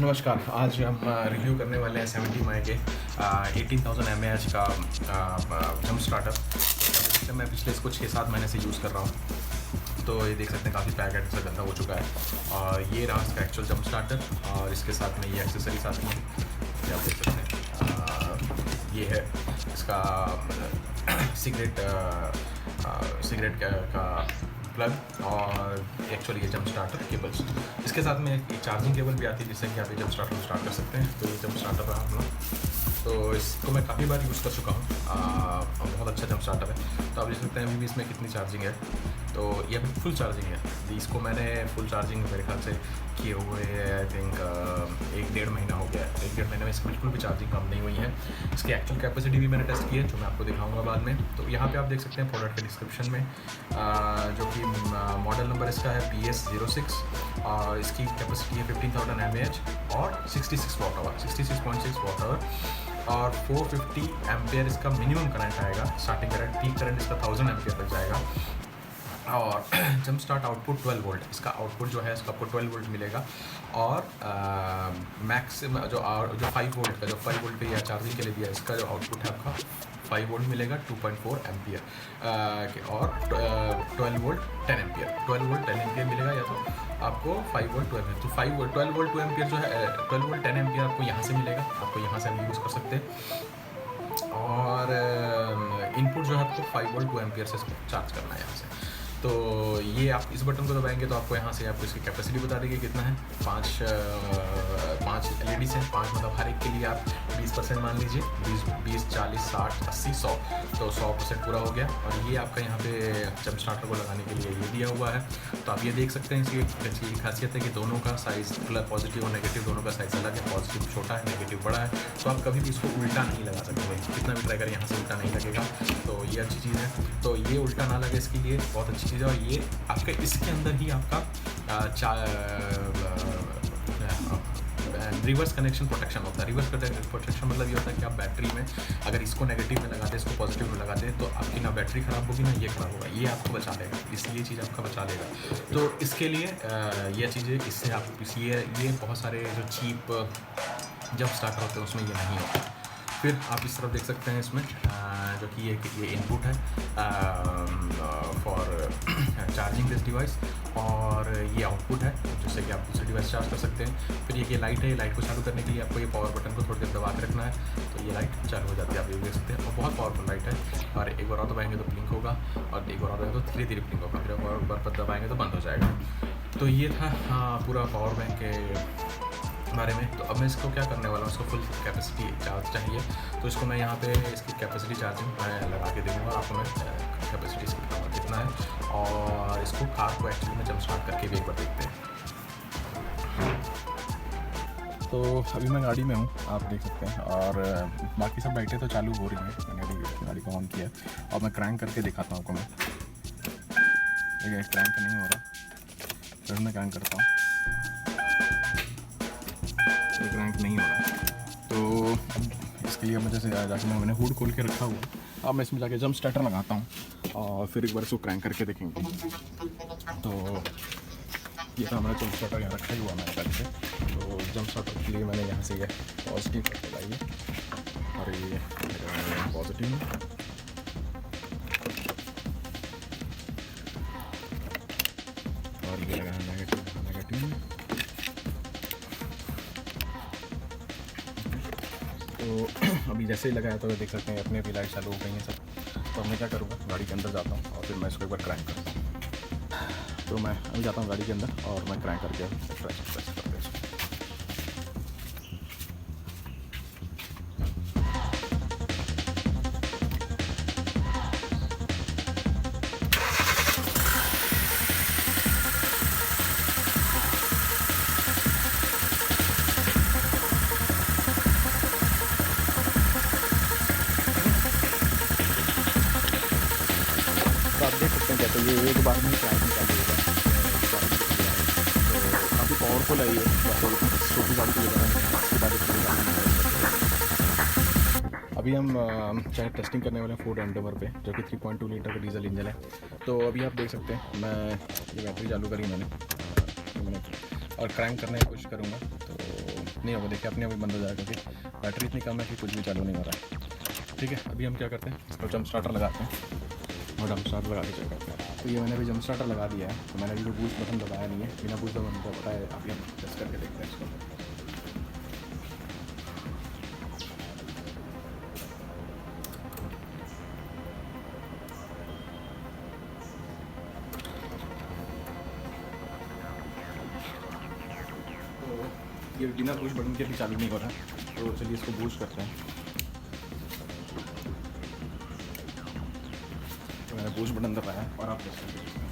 नमस्कार। आज हम रिव्यू करने वाले हैं 70 माई के 18,000 mAh का जंप स्टार्टर। तो मैं पिछले इसको 6-7 महीने से यूज़ कर रहा हूँ। तो ये देख सकते हैं काफ़ी पैकेट से गंदा हो चुका है। और ये रहा इसका एक्चुअल जंप स्टार्टर और इसके साथ में ये एक्सेसरीज आती हैं, ये आप देख सकते हैं। ये है इसका सिगरेट का प्लग और एक्चुअली ये जंप स्टार्टर केबल्स। इसके साथ में एक चार्जिंग केबल भी आती है जिससे कि आप ये जंप स्टार्टर स्टार्ट कर सकते हैं। तो ये जंप स्टार्टर रहा अपना, तो इसको मैं काफ़ी बार यूज़ कर चुका हूँ और बहुत अच्छा जंप स्टार्टर है। तो आप देख सकते हैं अभी भी इसमें कितनी चार्जिंग है। तो ये अभी फुल चार्जिंग है। इसको मैंने फुल चार्जिंग मेरे ख्याल से किए हुए आई थिंक 1-1.5 महीना हो गया है। 1-1.5 महीने में इसकी बिल्कुल भी चार्जिंग कम नहीं हुई है। इसकी एक्चुअल कैपेसिटी भी मैंने टेस्ट की है, जो मैं आपको दिखाऊंगा बाद में। तो यहाँ पे आप देख सकते हैं प्रोडक्ट के डिस्क्रिप्शन में जो कि मॉडल नंबर इसका है PS06 और इसकी कैपेसिटी है 15,000 mAh और 66 वाट आवर 66.6 वाट आवर और 450 एम्पेयर इसका मिनिमम करंट आएगा। स्टार्टिंग करंट, पीक करंट इसका 1000 एम्पेयर तक जाएगा। और जंप स्टार्ट आउटपुट 12 वोल्ट, इसका आउटपुट जो है इसका आपको 12 वोल्ट मिलेगा। और मैक्सिमम जो 5 वोल्ट का, जो 5 वोल्ट पे या चार्जिंग के लिए दिया, इसका जो आउटपुट है आपका 5 वोल्ट मिलेगा 2.4 एम्पियर और 12 वोल्ट 10 एम्पियर 12 वोल्ट 10 एम्पियर मिलेगा, या तो आपको 5 वोल्ट 2 एम्पियर। तो 5 वोल्ट 12 वोल्ट 2 एम्पियर जो है 12 वोल्ट 10 एम्पियर आपको यहाँ से मिलेगा, आपको यहाँ से हम यूज़ कर सकते हैं। और इनपुट जो है आपको 5 वोल्ट 2 एम्पियर से इसको चार्ज करना है यहाँ से। तो ये आप इस बटन को दबाएंगे तो आपको यहाँ से आपको इसकी कैपेसिटी बता देगी कितना है। 5 LEDs हैं, 5 मतलब हर एक के लिए आप 20% मान लीजिए, 20, 40, 60, 80, 100, तो 100% पूरा हो गया। और ये आपका यहाँ पे जंप स्टार्टर को लगाने के लिए ये दिया हुआ है। तो आप ये देख सकते हैं इसकी खासियत है कि दोनों का साइज़, पॉजिटिव और नेगेटिव दोनों का साइज़ अलग है। पॉजिटिव छोटा है, नेगेटिव बड़ा है। तो आप कभी भी इसको उल्टा नहीं लगा सकते, कितना भी ट्राई करें यहाँ से उल्टा नहीं लगेगा। तो ये अच्छी चीज़ है। तो ये उल्टा ना लगे इसके लिए बहुत अच्छी चीज़ है। और ये आपके इसके अंदर ही आपका रिवर्स कनेक्शन प्रोटेक्शन होता है। रिवर्स प्रोटेक्शन मतलब ये होता है कि आप बैटरी में अगर इसको नेगेटिव में लगाते हैं, इसको पॉजिटिव में लगाते हैं, तो आपकी ना बैटरी ख़राब होगी ना ये ख़राब होगा, ये आपको बचा लेगा। इसलिए ये चीज़ आपका बचा लेगा। तो इसके लिए ये चीज़ें, इससे आप ये बहुत सारे जो चीप जब स्टार्टर होते हैं उसमें ये नहीं होता। फिर आप इस तरफ देख सकते हैं इसमें जो कि ये इनपुट है फॉर चार्जिंग दिस डिवाइस, और ये आउटपुट है जिससे कि आप दूसरे डिवाइस चार्ज कर सकते हैं। फिर ये लाइट है, लाइट को चालू करने के लिए आपको ये पावर बटन को थोड़ी देर दबा के रखना है, तो ये लाइट चालू हो जाती है। आप ये देख सकते हैं, और बहुत पावरफुल लाइट है। और एक बार और दबाएंगे तो ब्लिंक होगा, और एक बार और दबाएंगे तो धीरे धीरे ब्लिंक होगा, फिर एक बार दबाएंगे तो बंद हो जाएगा। तो ये था पूरा पावर बैंक के बारे में। तो अब मैं इसको क्या करने वाला हूँ, इसको फुल कैपेसिटी चार्ज चाहिए, तो इसको मैं यहाँ पे इसकी कैपेसिटी चार्जिंग मैं लगा के दूँगा आपको। मैं कैपेसिटी इसकी बताऊँगा कितना है, और इसको कार को एक्चुअली में जंप स्टार्ट करके भी एक बार देखते हैं। तो अभी मैं गाड़ी में हूँ, आप देख सकते हैं, और बाकी सब लाइटें तो चालू हो रही हैं। मैंने गाड़ी को ऑन किया और मैं क्रैंक करके दिखाता हूँ आपको। मैं क्रैंक नहीं हो रहा, फिर मैं क्रैंक करता हूँ, क्रैंक नहीं हो रहा। तो इसके लिए मैं जैसे जाके मैंने हुड खोल के रखा हुआ, अब मैं इसमें जाके जंप स्टार्टर लगाता हूँ और फिर एक बार इसको क्रैंक करके देखेंगे। तो ये था हमारा जंप स्टार्टर यहाँ रखा ही हुआ मैंने पहले से। तो जंप स्टार्टर के लिए मैंने यहाँ से ये पॉजिटिव लगाई है और ये पॉजिटिव में, और ये लगाना नेगेटिव में। तो अभी जैसे ही लगाया तो देख सकते हैं अपने भी लाइट चालू हो गई हैं सब। तो अब मैं क्या करूँगा, गाड़ी के अंदर जाता हूँ और फिर मैं इसको एक बार क्रैंक करता हूँ। तो मैं अभी जाता हूँ गाड़ी के अंदर और मैं क्रैंक करके प्रेस करते हैं। तो आप देख सकते हैं कैसे ये एक बार में चार्जिंग चालू होगा। तो काफ़ी पावरफुल है ये, छोटी गाड़ी के लिए। अभी हम चाहे टेस्टिंग करने वाले हैं फोर्ड एंडेवर पे, जो कि 3.2 लीटर का डीजल इंजन है। तो अभी आप देख सकते हैं मैं ये बैटरी चालू करी मैंने और क्रैंक करने की कोशिश करूँगा। तो नहीं होगा, देखिए अपने आप ही बंद हो जाएगा क्योंकि बैटरी इतनी कम है कि कुछ भी चालू नहीं हो रहा है। ठीक है, अभी हम क्या करते हैं, इसको जंप स्टार्टर लगाते हैं और जंप स्टार्टर लगा के चेक करते हैं। तो ये मैंने अभी जंप स्टार्टर लगा दिया है, तो मैंने अभी कोई बूस्ट बटन दबाया नहीं है, बिना बूस्ट बटन को पता है। अभी हम टेस्ट करके देखते हैं इसको। तो ये बिना बूस्ट बटन के भी चालू नहीं हो रहा है, तो चलिए इसको बूस्ट करते हैं। तो मैंने बूस्ट बटन दबाया और आप टेस्ट करके देखते हैं।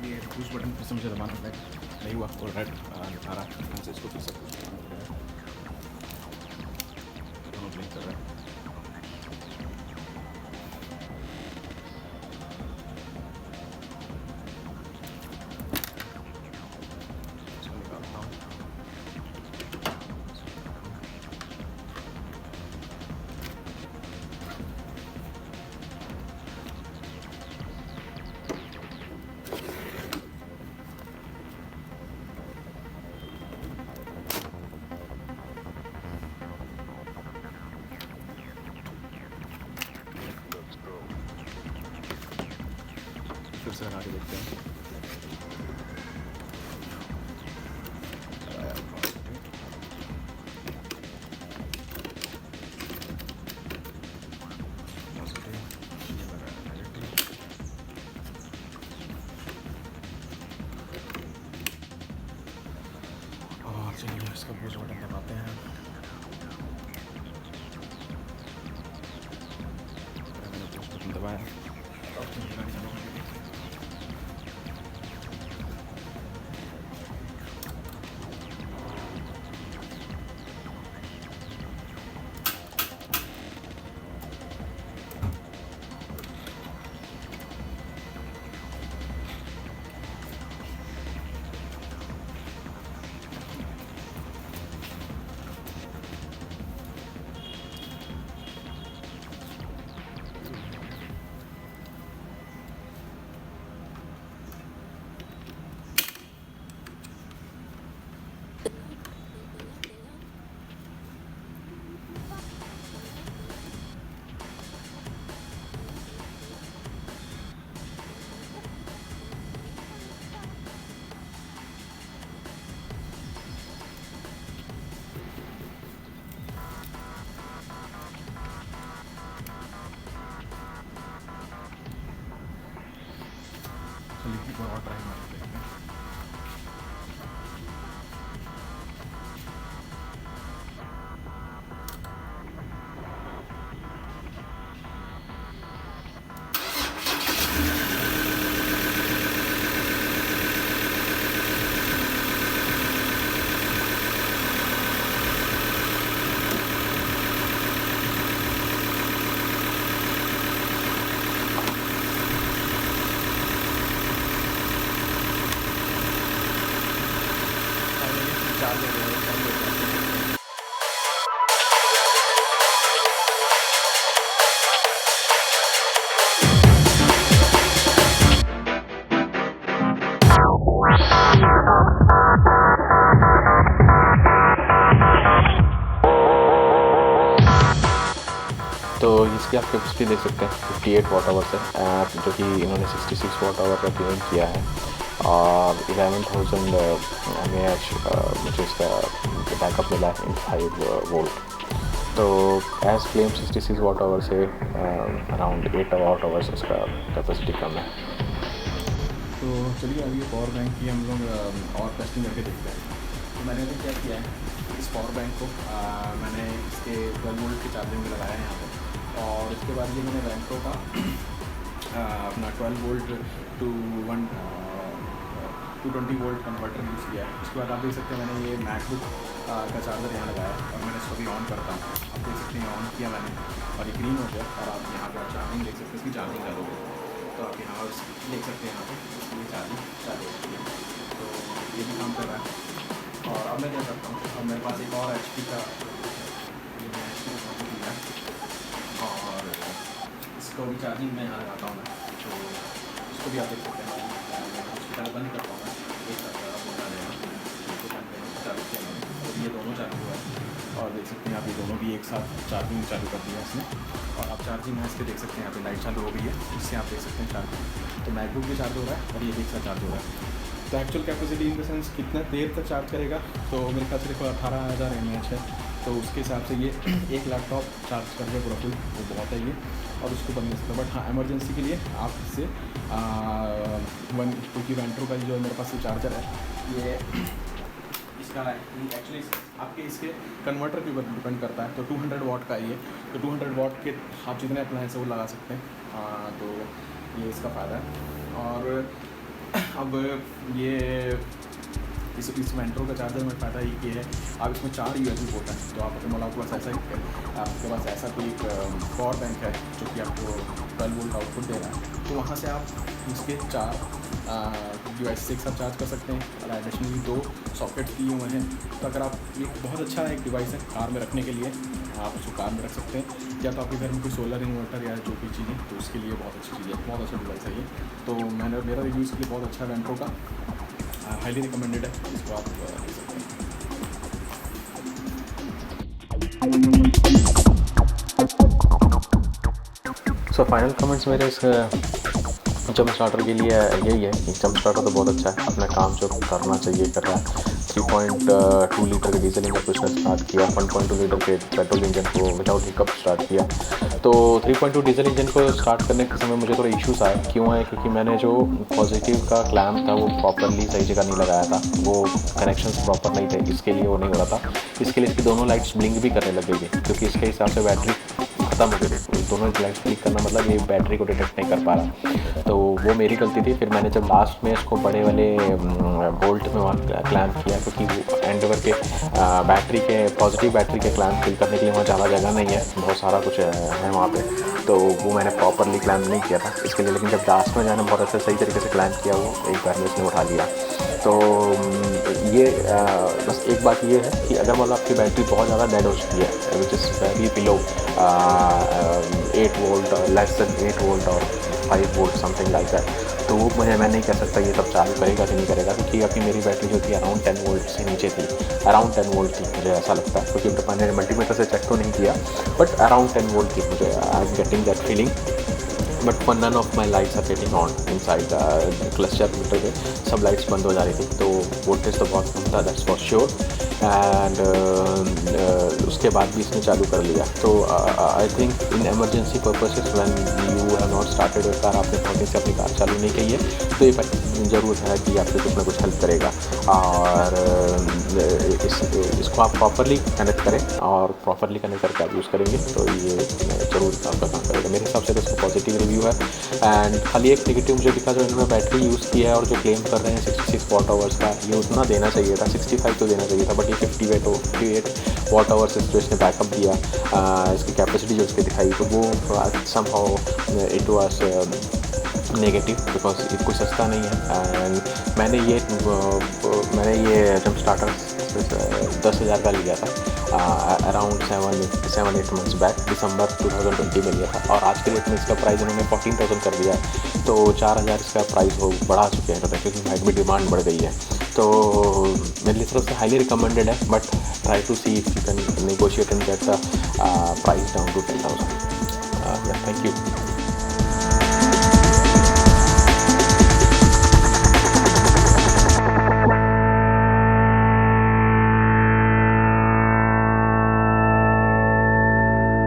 ये बूस्ट बटन फिर से मुझे दबाना पड़ेगा, नहीं हुआ और रेड आ रहा है, से इसको फिर से दोनों ब्लिंक कर रहा है। इसको निकालता हूँ। फिर से लगा के देखते हैं। और चलिए इसका बूस्ट बटन दबाते हैं। मैंने बूस्ट बटन दबाया और गाड़ी चालू कर दी। चलिए एक बार और ट्राई मार के देखते हैं। चार्ज हो गया, चालू हो गया। तो इसकी आप कैपेसिटी देख सकते हैं 58 वाट आवर से, जो कि इन्होंने 66 वाट आवर का क्लेम किया है और 11,000 mAh मुझे इसका बैकअप मिला है इन 5 वोल्ट। तो एज क्लेम 66 वाट आवर से अराउंड 8 वाट आवर से इसका कैपेसिटी कम है। तो चलिए अभी पावर बैंक की हम लोग और टेस्टिंग करके देखते हैं। तो मैंने अभी क्या किया है, इस पावर बैंक को मैंने इसके 12 वोल्ट की चार्जिंग में लगाया है यहाँ पर, और उसके बाद ये मैंने रैंको का अपना 12 volt to 220 volt converter use किया है। उसके बाद आप देख सकते हैं मैंने ये मैकबुक का चार्जर यहाँ लगाया है और मैंने इसको भी ऑन करता हूँ। आप देख सकते हैं ऑन किया मैंने और ये ग्रीन हो गया और आप यहाँ पर चार्जिंग देख सकते हैं, इसकी चार्जिंग चालू हो गई। तो आप यहाँ देख सकते हैं, यहाँ पे इसकी चार्जिंग चालू होती है, तो ये भी काम कर रहा है। और अब मैं क्या करता हूँ, अब मेरे पास एक और HP का लिया और इसको भी चार्जिंग में यहाँ लगाता हूँ मैं, तो इसको भी आप देख सकते हैं। उसकी तरह बंद करता हूँ मैं, एक साथ बोला जाएगा चालू किया मैंने, तो ये दोनों चालू हुआ है और देख सकते हैं आप ये दोनों भी एक साथ चार्जिंग चालू कर दिया इसने। और आप चार्जिंग है इसके देख सकते हैं, यहाँ पे लाइट चालू हो गई है, इससे आप देख सकते हैं चार्जिंग। तो मैकबुक भी चार्ज हो रहा है और ये भी एक साथ चार्ज हो रहा है। तो actual capacity in the sense कितना देर तक चार्ज करेगा, तो मेरे ख्याल से देखो 18,000 mAh है, तो उसके हिसाब से ये एक लैपटॉप चार्ज कर दे पूरा फुल, वो बहुत है ये। और उसको बन नहीं सकता, बट हाँ एमरजेंसी के लिए आप इससे क्योंकि वेंट्रो का जो मेरे पास ये चार्जर है, ये इसका एक्चुअली आपके इसके कन्वर्टर के ऊपर डिपेंड करता है। तो 200 वाट का ये, तो 200 वाट के आप जितने अप्लायंस है वो लगा सकते हैं। तो ये इसका फ़ायदा है। और अब ये इस वेंट्रो का चार्जर में फ़ायदा ये है, आप इसमें 4 USB पोर्ट हैं। तो आप मतलब आपके पास ऐसा आपके पास ऐसा कोई एक पावर बैंक है जो कि आपको 12 वोल्ट आउटपुट दे रहा है, तो वहाँ से आप इसके 4 डिवाइस से एक साथ चार्ज कर सकते हैं। और एडिशनली 2 सॉकेट्स दिए हुए हैं। तो अगर आप ये बहुत अच्छा एक डिवाइस है कार में रखने के लिए, आप उसको कार में रख सकते हैं, या तो आपके घर में कोई सोलर इन्वर्टर या जो भी चीज़ें, तो उसके लिए बहुत अच्छी चीज़ है, बहुत अच्छा डिवाइस है ये। तो मेरा रिव्यू इसके लिए बहुत अच्छा है वेंट्रो का, हाईली रिकमेंडेड है, इसको आप ले सकते हैं। सो फाइनल कमेंट्स मेरे इस जंप स्टार्टर के लिए यही है कि जंप स्टार्टर तो बहुत अच्छा है, अपना काम जो करना चाहिए कर रहा है। 3.2 लीटर के डीजल इंजन को इसने स्टार्ट किया, 1.2 लीटर के पेट्रोल इंजन को विदाउट हिकअप स्टार्ट किया। तो 3.2 डीजल इंजन को स्टार्ट करने के समय मुझे थोड़ा इश्यूज आए। क्यों है? क्योंकि मैंने जो पॉजिटिव का क्लैम्प था वो प्रॉपरली सही जगह नहीं लगाया था, वो कनेक्शंस प्रॉपर नहीं थे, इसके लिए वो नहीं हो रहा था। इसके लिए इसकी दोनों लाइट्स ब्लिंक भी करने लग गई थी, क्योंकि इसके हिसाब से बैटरी ख़त्म हो गई थी। दोनों लाइट्स क्लिक करना मतलब ये बैटरी को डिटेक्ट नहीं कर पा रहा, तो वो मेरी गलती थी। फिर मैंने जब लास्ट में इसको बड़े वाले बोल्ट में वहाँ क्लैम्प किया, क्योंकि वो एंडेवर के बैटरी के पॉजिटिव बैटरी के क्लैम्प फिल करने के लिए वहाँ ज़्यादा जगह नहीं है, बहुत सारा कुछ है वहाँ पे, तो वो मैंने प्रॉपरली क्लैम्प नहीं किया था इसके लिए। लेकिन जब लास्ट में मैंने बहुत अच्छा सही तरीके से क्लैम्प किया, वो एक बार में इसने उठा लिया। तो ये बस एक बात ये है कि अगर मतलब आपकी बैटरी बहुत ज़्यादा डेड हो चुकी है, which is very below 8 volt, less than 8 volt और 5 वोल्ट समथिंग लाइक दैट, तो वो मैं नहीं कह सकता ये तब चालू करेगा कि नहीं करेगा, क्योंकि अभी मेरी बैटरी जो थी अराउंड 10 वोल्ट से नीचे थी, अराउंड 10 वोल्ट थी मुझे ऐसा लगता है, क्योंकि मैंने मल्टीमीटर से चेक तो नहीं किया, बट अराउंड 10 वोल्ट थी मुझे, I am getting that feeling. But none of my lights are getting on inside cluster meter पे सब लाइट्स बंद हो जा रही थी, तो वोल्टेज तो बहुत कम था, दैट्स फॉर श्योर। एंड उसके बाद भी इसने चालू कर लिया। तो I think in emergency purposes when you have not started your car, आपने पहले से अपनी कार चालू नहीं की है, तो ये ज़रूर है कि आपको कुछ ना कुछ हेल्प करेगा। और इसको आप प्रॉपरली कनेक्ट करें, और प्रॉपरली कनेक्ट करके आप यूज़ करेंगे तो ये ज़रूर आपका काम करेगा। मेरे हिसाब से तो इसका पॉजिटिव रिव्यू है। एंड खाली एक नेगेटिव मुझे दिखा, जो इन्होंने बैटरी यूज़ किया है और जो क्लेम कर रहे हैं 66 वाट आवर्स का, ये उतना देना चाहिए था, 65 तो देना चाहिए था, बट ये 58 वाट आवर्स जो इसने बैकअप दिया, इसकी कैपेसिटी जो इसकी दिखाई, तो वो somehow it was negative, because ये कोई सस्ता नहीं है। एंड मैंने ये जंप स्टार्टर 10,000 का लिया था अराउंड 7-8 मंथ्स बैक, दिसंबर 2020 में लिया था, और आज के डेट में इसका प्राइस इन्होंने 14,000 कर दिया है, तो 4,000 इसका प्राइस हो बढ़ा चुके हैं, क्योंकि मार्केट में डिमांड बढ़ गई है। तो मेरी तरफ से हाईली रिकमेंडेड है, but try to see if you can negotiate and get the price down to 10,000। Thank you.